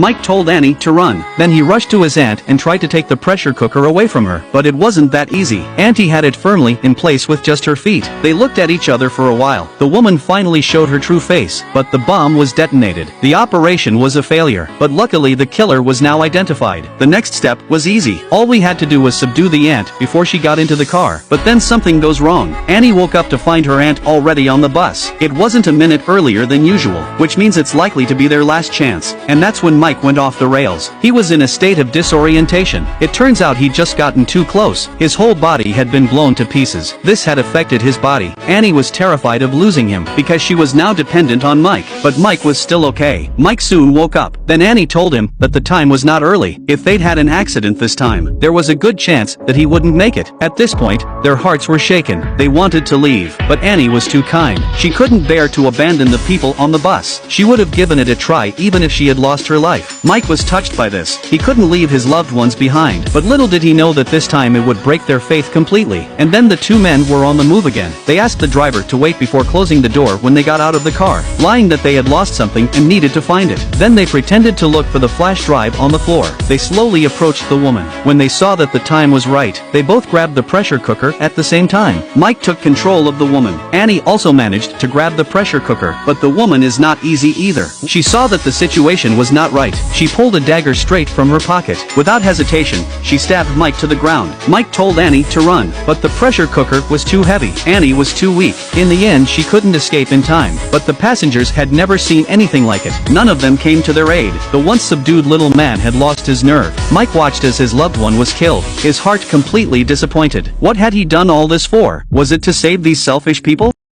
Mike told Annie to run. Then he rushed to his aunt and tried to take the pressure cooker away from her, but it wasn't that easy. Auntie had it firmly in place with just her feet. They looked at each other for a while. The woman finally showed her true face, but the bomb was detonated. The operation was a failure, but luckily the killer was now identified. The next step was easy. All we had to do was subdue the aunt before she got into the car. But then something goes wrong. Annie woke up to find her aunt already on the bus. It wasn't a minute earlier than usual, which means it's likely to be their last chance. And that's when Mike went off the rails. He was in a state of disorientation. It turns out he'd just gotten too close. His whole body had been blown to pieces. This had affected his body. Annie was terrified of losing him, because she was now dependent on Mike. But Mike was still okay. Mike soon woke up. Then Annie told him that the time was not early. If they'd had an accident this time, there was a good chance that he wouldn't make it. At this point, their hearts were shaken. They wanted to leave, but Annie was too kind. She couldn't bear to abandon the people on the bus. She would have given it a try even if she had lost her life. Mike was touched by this. He couldn't leave his loved ones behind, but little did he know that this time it would break their faith completely. And then the two men were on the move again. They asked the driver to wait before closing the door when they got out of the car, lying that they had lost something and needed to find it. Then they pretended to look for the flash drive on the floor. They slowly approached the woman. When they saw that the time was right, they both grabbed the pressure cooker at the same time. Mike took control of the woman. Annie also managed to grab the pressure cooker, but the woman is not easy either. She saw that the situation was not right. She pulled a dagger straight from her pocket. Without hesitation, she stabbed Mike to the ground. Mike told Annie to run, but the pressure cooker was too heavy. Annie was too weak. In the end, she couldn't escape in time, but the passengers had never seen anything like it. None of them came to their aid. The once subdued little man had lost his nerve. Mike watched as his loved one was killed, his heart completely disappointed. What had he done all this for? Was it to save these selfish people?